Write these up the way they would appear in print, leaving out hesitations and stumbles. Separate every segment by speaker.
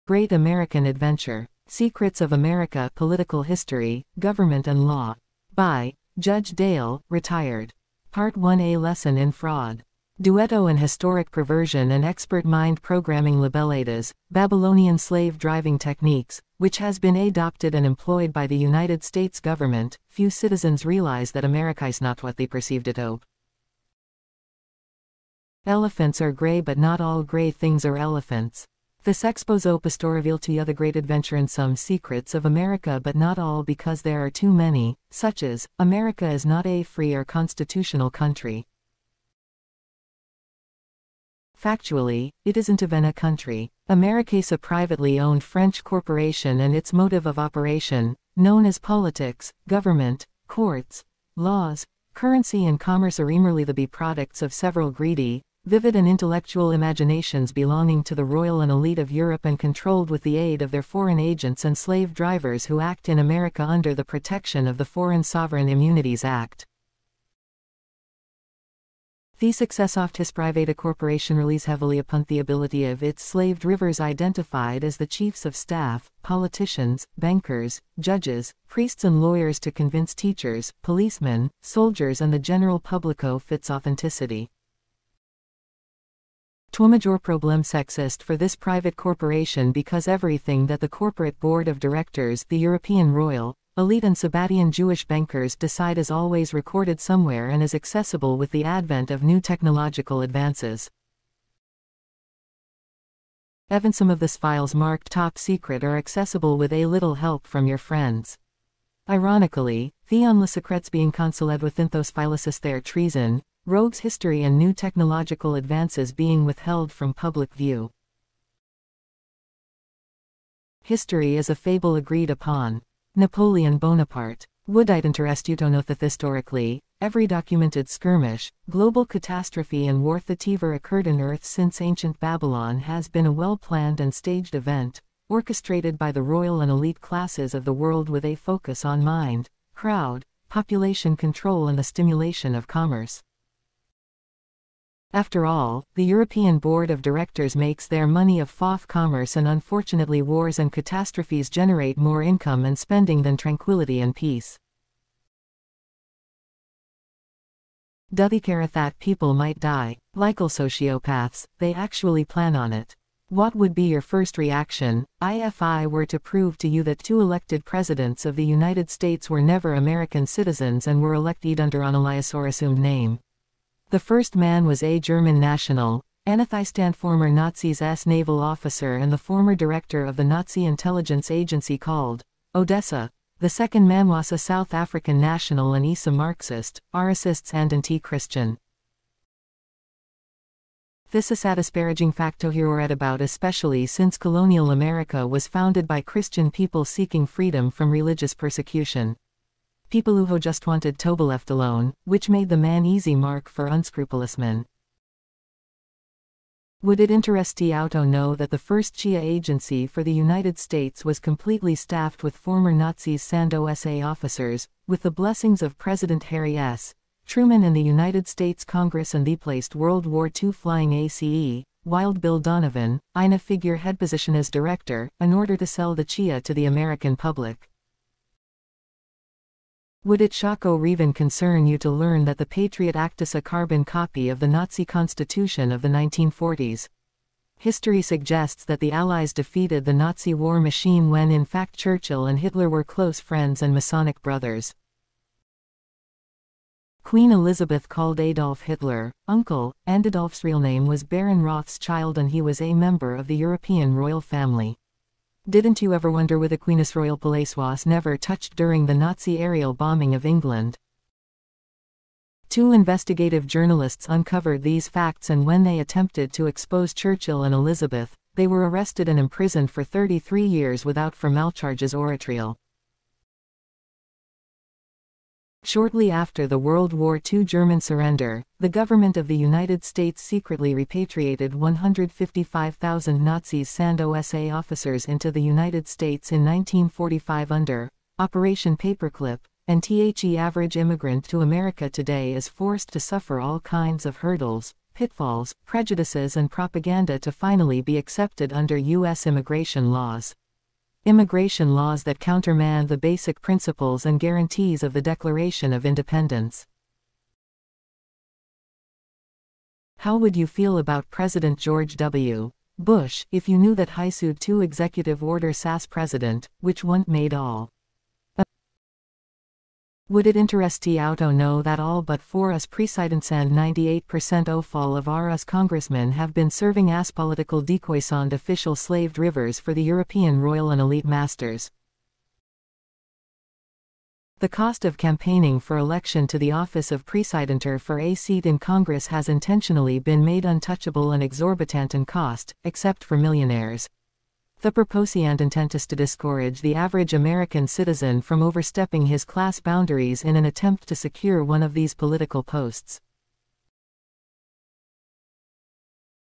Speaker 1: Great American Adventure. Secrets of America: Political History, Government and Law. By Judge Dale, retired. Part 1: A Lesson in Fraud. Duetto and Historic Perversion and Expert Mind Programming. Libellades, Babylonian Slave Driving Techniques, which has been adopted and employed by the United States government. Few citizens realize that America is not what they perceived it to be. Elephants are gray, but not all gray things are elephants. This exposé pastor revealed to you the great adventure and some secrets of America, but not all, because there are too many, such as, America is not a free or constitutional country. Factually, it isn't even a country. America is a privately owned French corporation, and its motive of operation, known as politics, government, courts, laws, currency and commerce, are merely the byproducts of several greedy, vivid and intellectual imaginations belonging to the royal and elite of Europe, and controlled with the aid of their foreign agents and slave drivers who act in America under the protection of the Foreign Sovereign Immunities Act. The success of this private corporation relies heavily upon the ability of its slave drivers, identified as the chiefs of staff, politicians, bankers, judges, priests and lawyers, to convince teachers, policemen, soldiers and the general public of its authenticity. To major problem sexist for this private corporation, because everything that the corporate board of directors, the European royal, elite and Sabbatian Jewish bankers decide is always recorded somewhere and is accessible with the advent of new technological advances. Even some of these files marked top secret are accessible with a little help from your friends. Ironically, the only secrets being concealed within those files is their treason, rogues history and new technological advances being withheld from public view. History is a fable agreed upon. Napoleon Bonaparte. Would it interest you to know that historically, every documented skirmish, global catastrophe and war that ever occurred in Earth since ancient Babylon has been a well-planned and staged event, orchestrated by the royal and elite classes of the world with a focus on mind, crowd, population control and the stimulation of commerce. After all, the European Board of Directors makes their money off commerce, and unfortunately wars and catastrophes generate more income and spending than tranquility and peace. Do they care that people might die? Like all sociopaths, they actually plan on it. What would be your first reaction, if I were to prove to you that 2 elected presidents of the United States were never American citizens and were elected under an alias or assumed name? The first man was a German national, Anathistan, former Nazis' naval officer and the former director of the Nazi intelligence agency called Odessa. The second man was a South African national and is a Marxist, racist and anti-Christian. This is a disparaging fact to hear or read about, especially since colonial America was founded by Christian people seeking freedom from religious persecution. People who just wanted to be left alone, which made the man easy mark for unscrupulous men. Would it interest you to know that the first CIA agency for the United States was completely staffed with former Nazis and OSA officers, with the blessings of President Harry S. Truman and the United States Congress, and they placed World War II flying ACE, Wild Bill Donovan, in a figurehead position as director, in order to sell the CIA to the American public. Would it shock or even concern you to learn that the Patriot Act is a carbon copy of the Nazi Constitution of the 1940s? History suggests that the Allies defeated the Nazi war machine when in fact Churchill and Hitler were close friends and Masonic brothers. Queen Elizabeth called Adolf Hitler uncle, and Adolf's real name was Baron Rothschild, and he was a member of the European royal family. Didn't you ever wonder why the Queen's royal palace was never touched during the Nazi aerial bombing of England? 2 investigative journalists uncovered these facts, and when they attempted to expose Churchill and Elizabeth, they were arrested and imprisoned for 33 years without formal charges or trial. Shortly after the World War II German surrender, the government of the United States secretly repatriated 155,000 Nazis and OSA officers into the United States in 1945 under Operation Paperclip, and the average immigrant to America today is forced to suffer all kinds of hurdles, pitfalls, prejudices and propaganda to finally be accepted under U.S. immigration laws. Immigration laws that countermand the basic principles and guarantees of the Declaration of Independence. How would you feel about President George W. Bush if you knew that Haisud 2 Executive Order SAS President, which one made all? Would it interest you to know that all but for us presidents and 98% of all of our us congressmen have been serving as political decoys on official slaved rivers for the European royal and elite masters? The cost of campaigning for election to the office of presidenter for a seat in Congress has intentionally been made untouchable and exorbitant in cost, except for millionaires. The proposed intent is to discourage the average American citizen from overstepping his class boundaries in an attempt to secure one of these political posts.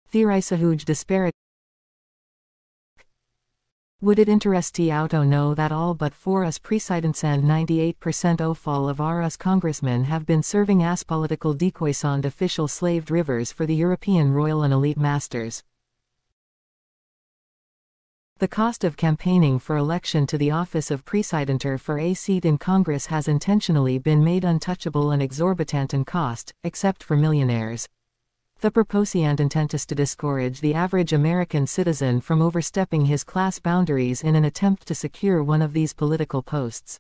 Speaker 1: Theorize a huge disparity. Would it interest you to know that all but for us presidents and 98% of all of our us congressmen have been serving as political decoys on official slaved rivers for the European royal and elite masters? The cost of campaigning for election to the office of presidenter for a seat in Congress has intentionally been made untouchable and exorbitant in cost, except for millionaires. The proposed intent is to discourage the average American citizen from overstepping his class boundaries in an attempt to secure one of these political posts.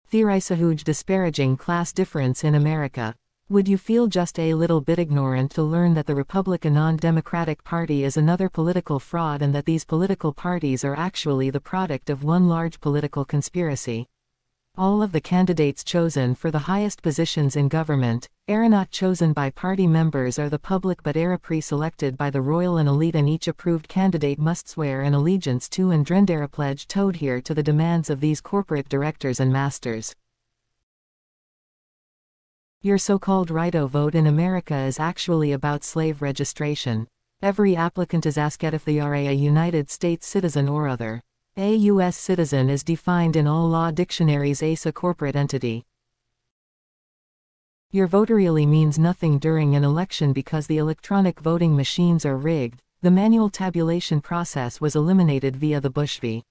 Speaker 1: Theorize a huge disparaging class difference in America. Would you feel just a little bit ignorant to learn that the Republican non-Democratic Party is another political fraud and that these political parties are actually the product of one large political conspiracy? All of the candidates chosen for the highest positions in government are not chosen by party members or the public but are pre-selected by the royal and elite, and each approved candidate must swear an allegiance to and render a pledge to adhere to the demands of these corporate directors and masters. Your so-called right-to vote in America is actually about slave registration. Every applicant is asked if they are a United States citizen or other. A U.S. citizen is defined in all law dictionaries as a corporate entity. Your vote really means nothing during an election because the electronic voting machines are rigged. The manual tabulation process was eliminated via the Bush v.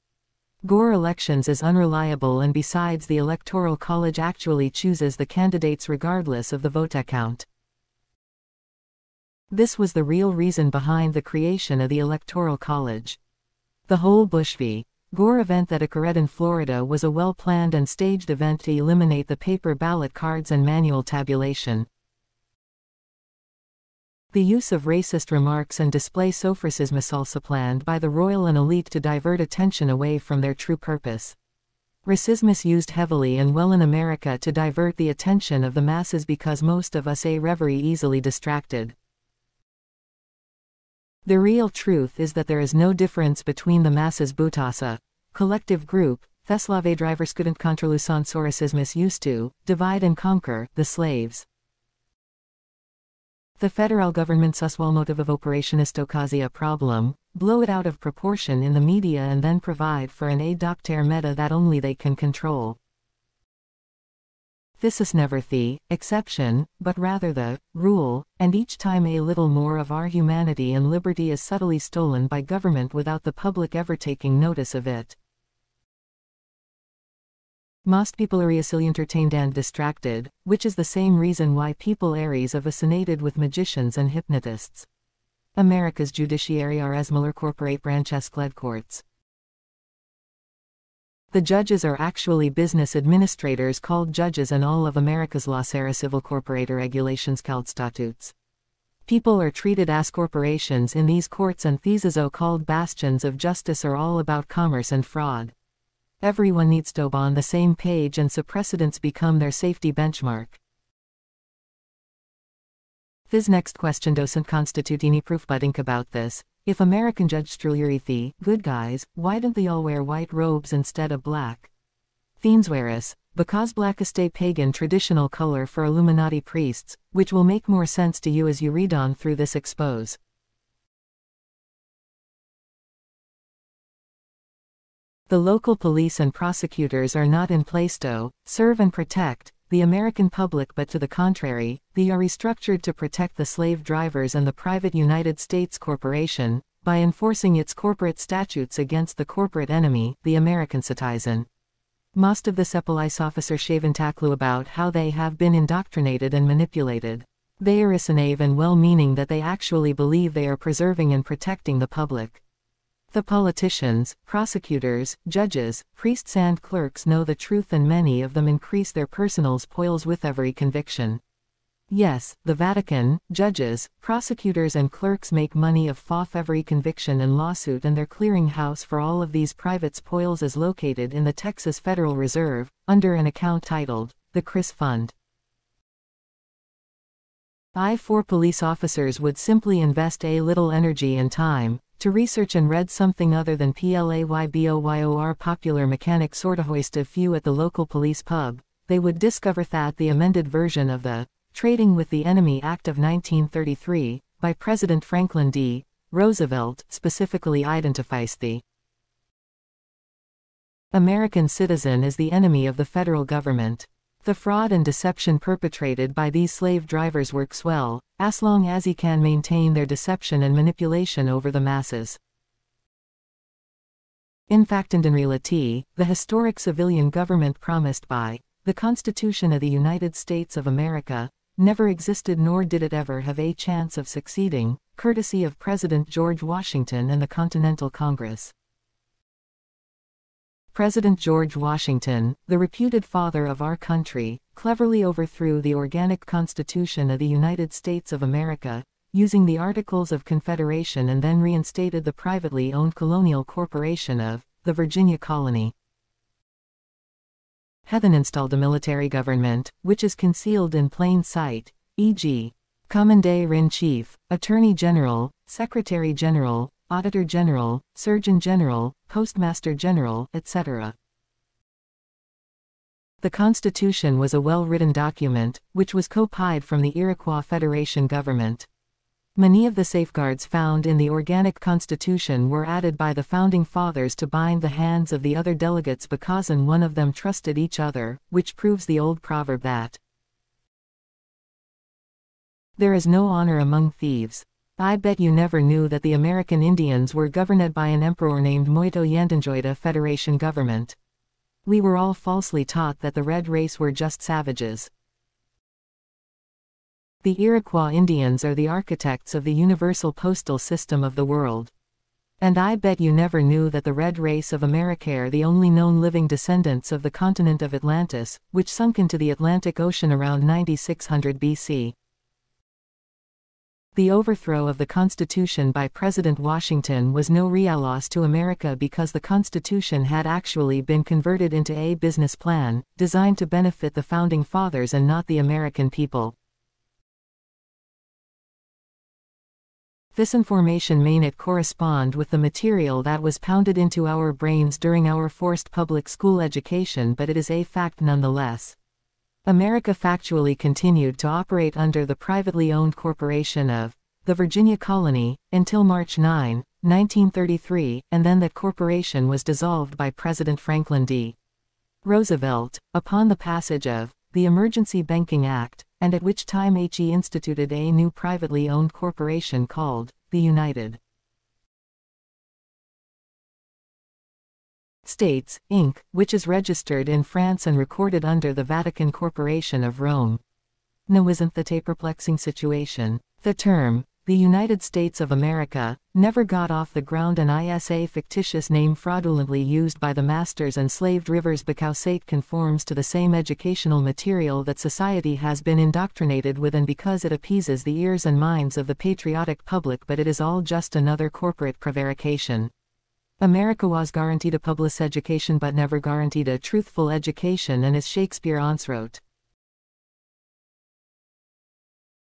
Speaker 1: Gore elections is unreliable, and besides, the Electoral College actually chooses the candidates regardless of the vote count. This was the real reason behind the creation of the Electoral College. The whole Bush v. Gore event that occurred in Florida was a well-planned and staged event to eliminate the paper ballot cards and manual tabulation. The use of racist remarks and display sophism is also planned by the royal and elite to divert attention away from their true purpose. Racism is used heavily and well in America to divert the attention of the masses because most of us are very easily distracted. The real truth is that there is no difference between the masses butasa, collective group, Theslave drivers couldn't controlusan soracismus used to, divide and conquer, the slaves. The federal government's uswal motive of operation is to cause a problem, blow it out of proportion in the media and then provide for an adopter meta that only they can control. This is never the exception, but rather the rule, and each time a little more of our humanity and liberty is subtly stolen by government without the public ever taking notice of it. Most people are easily entertained and distracted, which is the same reason why people are fascinated with magicians and hypnotists. America's judiciary are as Miller corporate branches-led courts. The judges are actually business administrators called judges, and all of America's laws are civil corporate regulations called statutes. People are treated as corporations in these courts, and these so-called bastions of justice are all about commerce and fraud. Everyone needs to be on the same page, and so precedents become their safety benchmark. This next question doesn't constitute any proof, but think about this. If American judges truly are the good guys, why don't they all wear white robes instead of black? Theans wear us, because black is a pagan traditional color for Illuminati priests, which will make more sense to you as you read on through this expose. The local police and prosecutors are not in place to serve and protect. the American public, but to the contrary, they are restructured to protect the slave drivers and the private United States corporation, by enforcing its corporate statutes against the corporate enemy, the American citizen. Most of the police officers shaven taklu about how they have been indoctrinated and manipulated. They are naive and well-meaning that they actually believe they are preserving and protecting the public. The politicians, prosecutors, judges, priests and clerks know the truth, and many of them increase their personal spoils with every conviction. Yes, the Vatican, judges, prosecutors and clerks make money off every conviction and lawsuit, and their clearinghouse for all of these private spoils is located in the Texas Federal Reserve, under an account titled, the Chris Fund. I-4 police officers would simply invest a little energy and time to research and read something other than PLAYBOYOR popular mechanic sorta hoist a few at the local police pub, they would discover that the amended version of the Trading with the Enemy Act of 1933, by President Franklin D. Roosevelt, specifically identifies the American citizen as the enemy of the federal government. The fraud and deception perpetrated by these slave drivers works well, as long as he can maintain their deception and manipulation over the masses. In fact and in reality, the historic civilian government promised by the Constitution of the United States of America never existed, nor did it ever have a chance of succeeding, courtesy of President George Washington and the Continental Congress. President George Washington, the reputed father of our country, cleverly overthrew the organic Constitution of the United States of America, using the Articles of Confederation, and then reinstated the privately owned colonial corporation of the Virginia colony. He then installed a military government, which is concealed in plain sight, e.g., Commander-in-Chief, Attorney General, Secretary General, Auditor General, Surgeon General, Postmaster General, etc. The Constitution was a well-written document, which was copied from the Iroquois Federation government. Many of the safeguards found in the organic Constitution were added by the Founding Fathers to bind the hands of the other delegates because one of them trusted each other, which proves the old proverb that there is no honor among thieves. I bet you never knew that the American Indians were governed by an emperor named Moito Yandanjoida Federation government. We were all falsely taught that the red race were just savages. The Iroquois Indians are the architects of the universal postal system of the world. And I bet you never knew that the red race of America are the only known living descendants of the continent of Atlantis, which sunk into the Atlantic Ocean around 9600 BC. The overthrow of the Constitution by President Washington was no real loss to America because the Constitution had actually been converted into a business plan, designed to benefit the Founding Fathers and not the American people. This information may not correspond with the material that was pounded into our brains during our forced public school education, but it is a fact nonetheless. America factually continued to operate under the privately owned corporation of the Virginia colony until March 9, 1933, and then that corporation was dissolved by President Franklin D. Roosevelt, upon the passage of the Emergency Banking Act, and at which time he instituted a new privately owned corporation called the United States, Inc., which is registered in France and recorded under the Vatican Corporation of Rome. Now isn't that a perplexing situation? The term, the United States of America, never got off the ground, and is a fictitious name fraudulently used by the masters and slave drivers because it conforms to the same educational material that society has been indoctrinated with, and because it appeases the ears and minds of the patriotic public, but it is all just another corporate prevarication. America was guaranteed a public education but never guaranteed a truthful education, and as Shakespeare once wrote.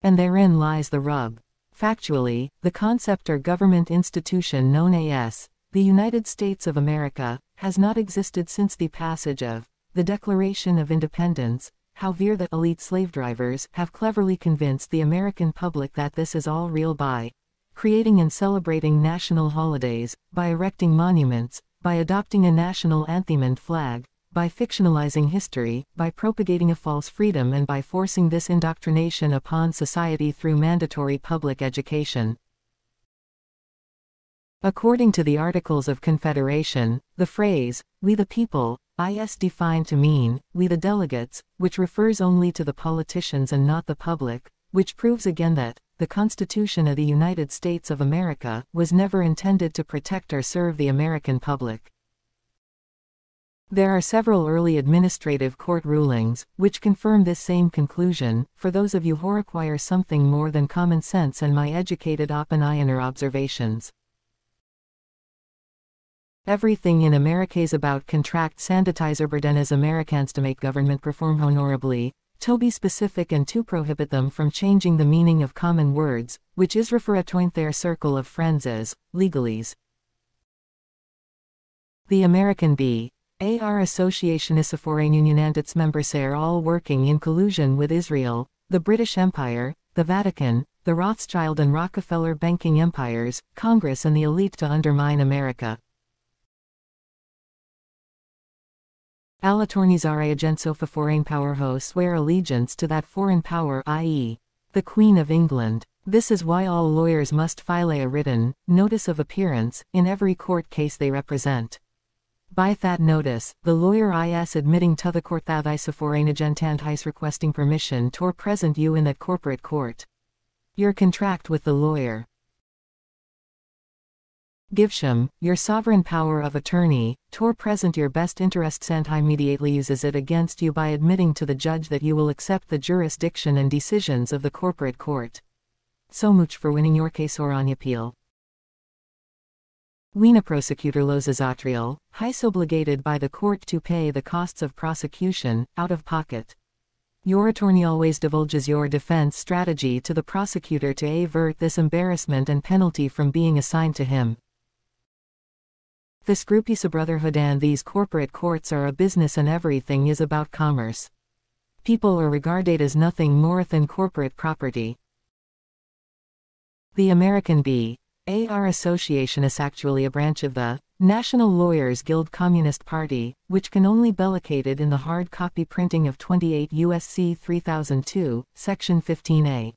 Speaker 1: And therein lies the rub. Factually, the concept or government institution known as the United States of America has not existed since the passage of the Declaration of Independence. However, the elite slave drivers have cleverly convinced the American public that this is all real by creating and celebrating national holidays, by erecting monuments, by adopting a national anthem and flag, by fictionalizing history, by propagating a false freedom, and by forcing this indoctrination upon society through mandatory public education. According to the Articles of Confederation, the phrase, "we the people," is defined to mean, "we the delegates," which refers only to the politicians and not the public, which proves again that, the Constitution of the United States of America, was never intended to protect or serve the American public. There are several early administrative court rulings, which confirm this same conclusion, for those of you who require something more than common sense and my educated opinion or observations. Everything in America is about contract sanitizer burden as Americans to make government perform honorably, to be specific and to prohibit them from changing the meaning of common words, which is refer to their circle of friends as legalese. The American B.A.R. Association is a foreign union and its members are all working in collusion with Israel, the British Empire, the Vatican, the Rothschild and Rockefeller banking empires, Congress and the elite to undermine America. All attorneys are agents of a foreign power who swear allegiance to that foreign power, i.e., the Queen of England. This is why all lawyers must file a written notice of appearance in every court case they represent. By that notice, the lawyer is admitting to the court that is a foreign agent and is requesting permission to present you in that corporate court. Your contract with the lawyer gives him your sovereign power of attorney to present your best interests and immediately uses it against you by admitting to the judge that you will accept the jurisdiction and decisions of the corporate court. So much for winning your case or on appeal. When a prosecutor loses a trial, he is obligated by the court to pay the costs of prosecution out of pocket. Your attorney always divulges your defense strategy to the prosecutor to avert this embarrassment and penalty from being assigned to him. This group is a brotherhood and these corporate courts are a business and everything is about commerce. People are regarded as nothing more than corporate property. The American B.A.R. Association is actually a branch of the National Lawyers Guild Communist Party, which can only be located in the hard copy printing of 28 U.S.C. 3002, Section 15A.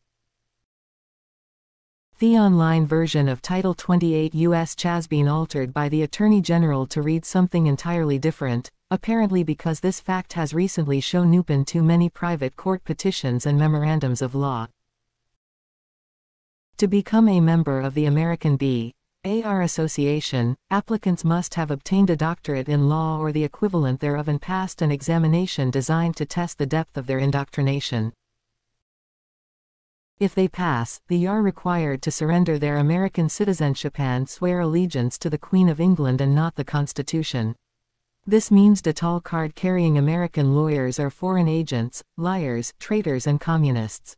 Speaker 1: The online version of Title 28 U.S. has been altered by the Attorney General to read something entirely different, apparently because this fact has recently shown up in too many private court petitions and memorandums of law. To become a member of the American B.A.R. Association, applicants must have obtained a doctorate in law or the equivalent thereof and passed an examination designed to test the depth of their indoctrination. If they pass, they are required to surrender their American citizenship and swear allegiance to the Queen of England and not the Constitution. This means that all card-carrying American lawyers are foreign agents, liars, traitors and communists.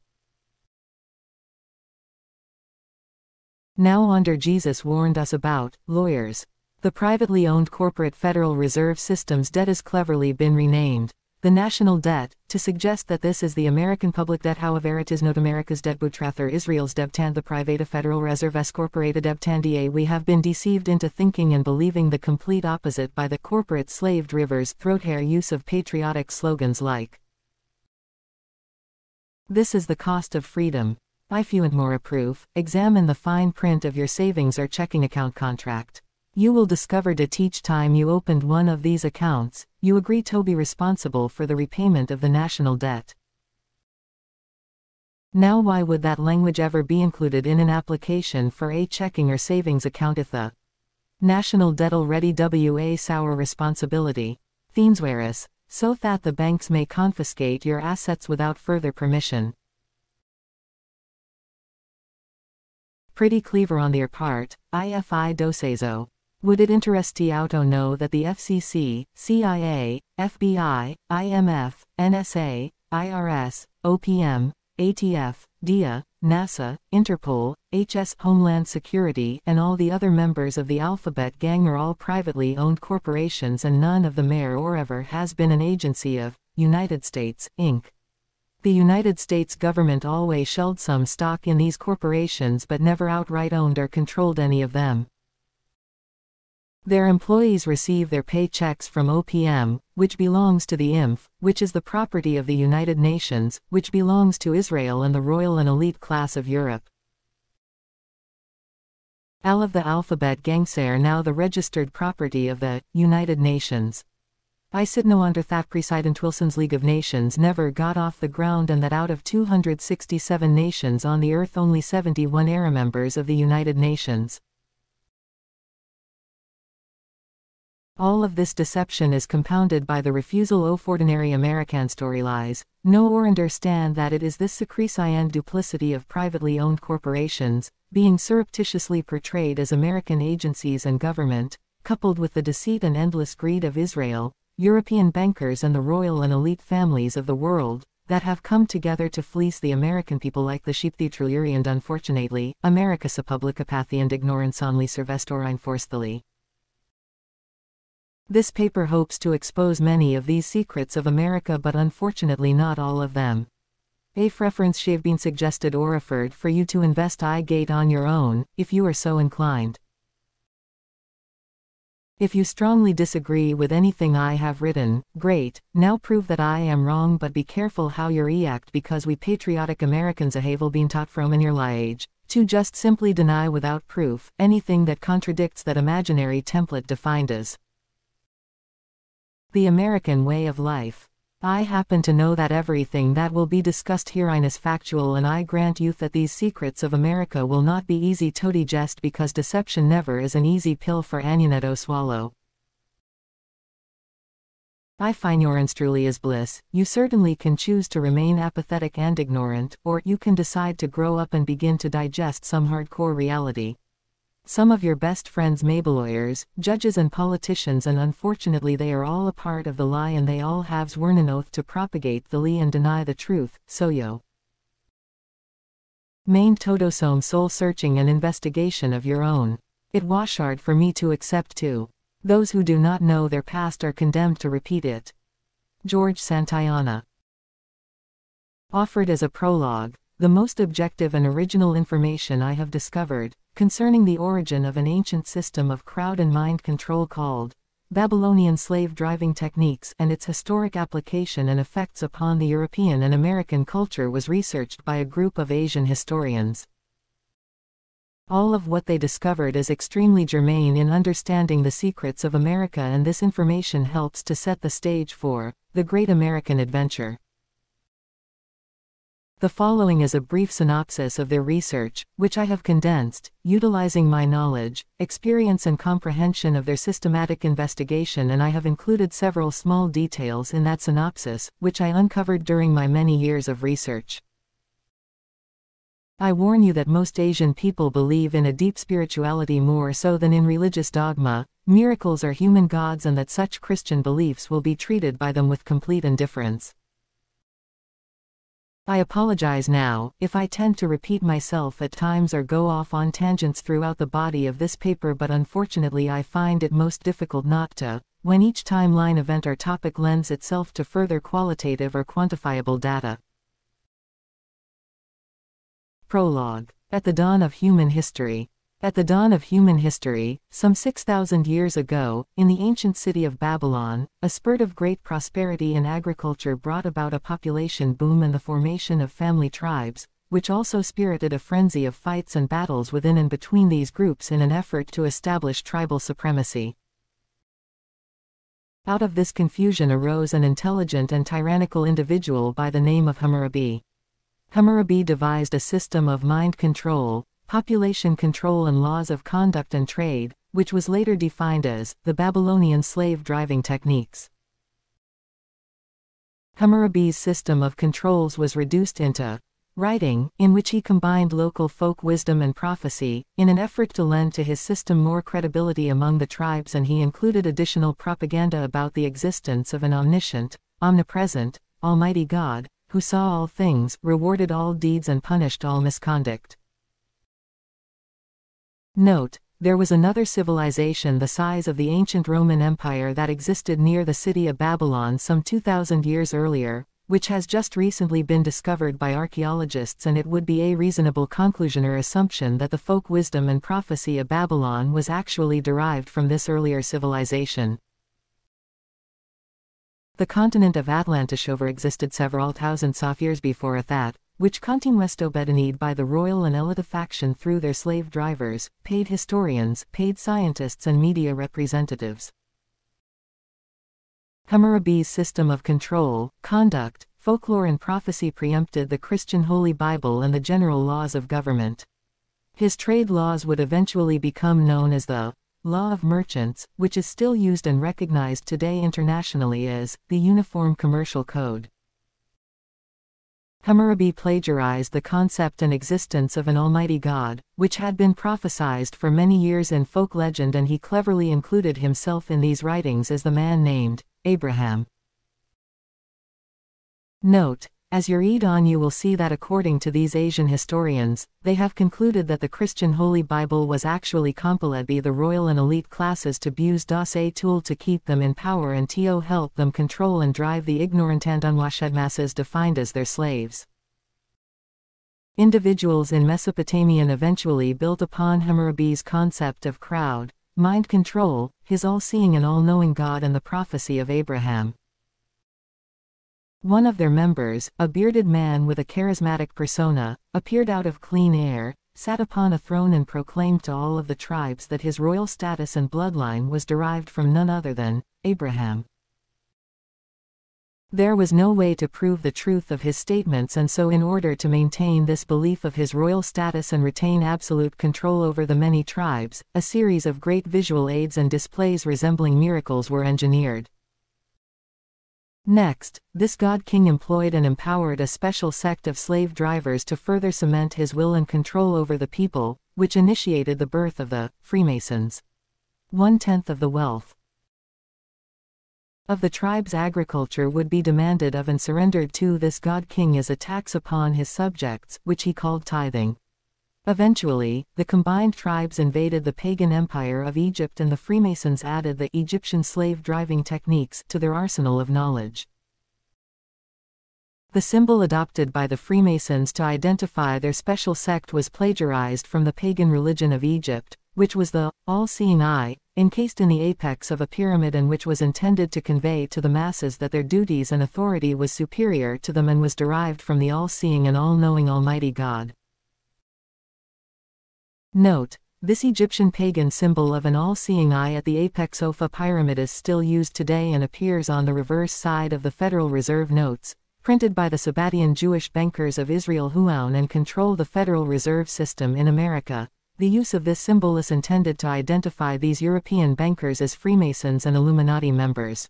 Speaker 1: Now under Jesus warned us about lawyers. The privately owned corporate Federal Reserve System's debt has cleverly been renamed the national debt, to suggest that this is the American public debt. However, it is not America's debt but rather Israel's debt and the private Federal Reserve S corporated debt and we have been deceived into thinking and believing the complete opposite by the corporate slaved rivers throat hair use of patriotic slogans like "This is the cost of freedom." If you want more proof, examine the fine print of your savings or checking account contract. You will discover that each time you opened one of these accounts, you agree to be responsible for the repayment of the national debt. Now why would that language ever be included in an application for a checking or savings account if the national debt already was our responsibility? Themes whereas, so that the banks may confiscate your assets without further permission. Pretty clever on their part, if do say so. Would it interest you to know that the FCC, CIA, FBI, IMF, NSA, IRS, OPM, ATF, DIA, NASA, Interpol, HS, Homeland Security and all the other members of the Alphabet Gang are all privately owned corporations and none of them or ever has been an agency of United States, Inc. The United States government always held some stock in these corporations but never outright owned or controlled any of them. Their employees receive their paychecks from OPM, which belongs to the IMF, which is the property of the United Nations, which belongs to Israel and the royal and elite class of Europe. All of the alphabet gangs are now the registered property of the United Nations. I sit no under that President Wilson's League of Nations never got off the ground, and that out of 267 nations on the earth only 71 are members of the United Nations. All of this deception is compounded by the refusal of ordinary American story lies, know or understand that it is this secrecy and duplicity of privately owned corporations, being surreptitiously portrayed as American agencies and government, coupled with the deceit and endless greed of Israel, European bankers and the royal and elite families of the world, that have come together to fleece the American people like the sheep the Trilluri, and unfortunately, America's public apathy and ignorance only servestorine forcefully. This paper hopes to expose many of these secrets of America, but unfortunately not all of them. A reference have been suggested or referred for you to investigate on your own, if you are so inclined. If you strongly disagree with anything I have written, great, now prove that I am wrong, but be careful how you react, because we patriotic Americans have been taught from in your age, to just simply deny without proof, anything that contradicts that imaginary template defined as the American way of life. I happen to know that everything that will be discussed herein is factual, and I grant you that these secrets of America will not be easy to digest, because deception never is an easy pill for anyone to swallow. I find yours truly is bliss. You certainly can choose to remain apathetic and ignorant, or you can decide to grow up and begin to digest some hardcore reality. Some of your best friends may be lawyers, judges and politicians, and unfortunately they are all a part of the lie, and they all have sworn an oath to propagate the lie and deny the truth, so yo. Main todo some soul searching and investigation of your own. It was hard for me to accept too. Those who do not know their past are condemned to repeat it. George Santayana. Offered as a prologue, the most objective and original information I have discovered, concerning the origin of an ancient system of crowd and mind control called Babylonian slave driving techniques, and its historic application and effects upon the European and American culture, was researched by a group of Asian historians. All of what they discovered is extremely germane in understanding the secrets of America, and this information helps to set the stage for the Great American Adventure. The following is a brief synopsis of their research, which I have condensed, utilizing my knowledge, experience and comprehension of their systematic investigation, and I have included several small details in that synopsis, which I uncovered during my many years of research. I warn you that most Asian people believe in a deep spirituality more so than in religious dogma. Miracles are human gods, and that such Christian beliefs will be treated by them with complete indifference. I apologize now, if I tend to repeat myself at times or go off on tangents throughout the body of this paper, but unfortunately I find it most difficult not to, when each timeline event or topic lends itself to further qualitative or quantifiable data. Prologue. At the dawn of human history. At the dawn of human history, some 6,000 years ago, in the ancient city of Babylon, a spurt of great prosperity in agriculture brought about a population boom and the formation of family tribes, which also spirited a frenzy of fights and battles within and between these groups in an effort to establish tribal supremacy. Out of this confusion arose an intelligent and tyrannical individual by the name of Hammurabi. Hammurabi devised a system of mind control, population control and laws of conduct and trade, which was later defined as the Babylonian slave driving techniques. Hammurabi's system of controls was reduced into writing, in which he combined local folk wisdom and prophecy, in an effort to lend to his system more credibility among the tribes, and he included additional propaganda about the existence of an omniscient, omnipresent, almighty God, who saw all things, rewarded all deeds and punished all misconduct. Note, there was another civilization the size of the ancient Roman Empire that existed near the city of Babylon some 2,000 years earlier, which has just recently been discovered by archaeologists, and it would be a reasonable conclusion or assumption that the folk wisdom and prophecy of Babylon was actually derived from this earlier civilization. The continent of Atlantis existed several thousand years before that, which continuesto bedenid by the royal and elite faction through their slave drivers, paid historians, paid scientists and media representatives. Hammurabi's system of control, conduct, folklore and prophecy preempted the Christian Holy Bible and the general laws of government. His trade laws would eventually become known as the Law of Merchants, which is still used and recognized today internationally as the Uniform Commercial Code. Hammurabi plagiarized the concept and existence of an almighty God, which had been prophesied for many years in folk legend, and he cleverly included himself in these writings as the man named Abraham. Note: as you read on you will see that according to these Asian historians, they have concluded that the Christian Holy Bible was actually compiled by the royal and elite classes to use das a tool to keep them in power and to help them control and drive the ignorant and unwashed masses defined as their slaves. Individuals in Mesopotamia eventually built upon Hammurabi's concept of crowd, mind control, his all-seeing and all-knowing God and the prophecy of Abraham. One of their members, a bearded man with a charismatic persona, appeared out of clean air, sat upon a throne and proclaimed to all of the tribes that his royal status and bloodline was derived from none other than Abraham. There was no way to prove the truth of his statements, and so in order to maintain this belief of his royal status and retain absolute control over the many tribes, a series of great visual aids and displays resembling miracles were engineered. Next, this god-king employed and empowered a special sect of slave drivers to further cement his will and control over the people, which initiated the birth of the Freemasons. 1/10 of the wealth of the tribe's agriculture would be demanded of and surrendered to this god-king as a tax upon his subjects, which he called tithing. Eventually, the combined tribes invaded the pagan empire of Egypt, and the Freemasons added the Egyptian slave-driving techniques to their arsenal of knowledge. The symbol adopted by the Freemasons to identify their special sect was plagiarized from the pagan religion of Egypt, which was the all-seeing eye, encased in the apex of a pyramid, and which was intended to convey to the masses that their duties and authority was superior to them and was derived from the all-seeing and all-knowing Almighty God. Note: this Egyptian pagan symbol of an all-seeing eye at the apex of a pyramid is still used today and appears on the reverse side of the Federal Reserve notes, printed by the Sabbatian Jewish bankers of Israel who own and control the Federal Reserve System in America. The use of this symbol is intended to identify these European bankers as Freemasons and Illuminati members.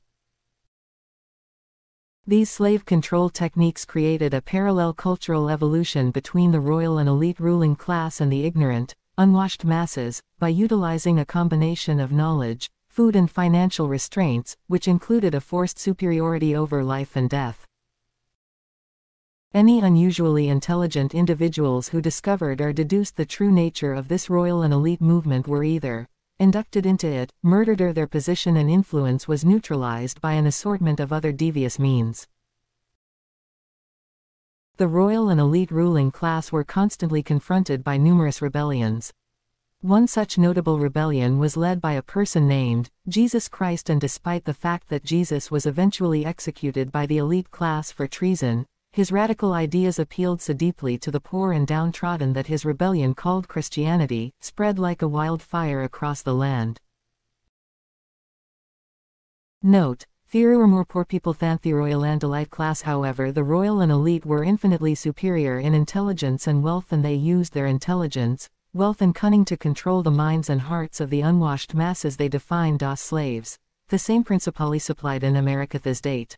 Speaker 1: These slave control techniques created a parallel cultural evolution between the royal and elite ruling class and the ignorant, unwashed masses, by utilizing a combination of knowledge, food and financial restraints, which included a forced superiority over life and death. Any unusually intelligent individuals who discovered or deduced the true nature of this royal and elite movement were either inducted into it, murdered, or their position and influence was neutralized by an assortment of other devious means. The royal and elite ruling class were constantly confronted by numerous rebellions. One such notable rebellion was led by a person named Jesus Christ, and despite the fact that Jesus was eventually executed by the elite class for treason, his radical ideas appealed so deeply to the poor and downtrodden that his rebellion, called Christianity, spread like a wildfire across the land. Note: fewer or more poor people than the royal and elite class. However, the royal and elite were infinitely superior in intelligence and wealth, and they used their intelligence, wealth and cunning to control the minds and hearts of the unwashed masses they defined as slaves. The same principle is applied in America this date.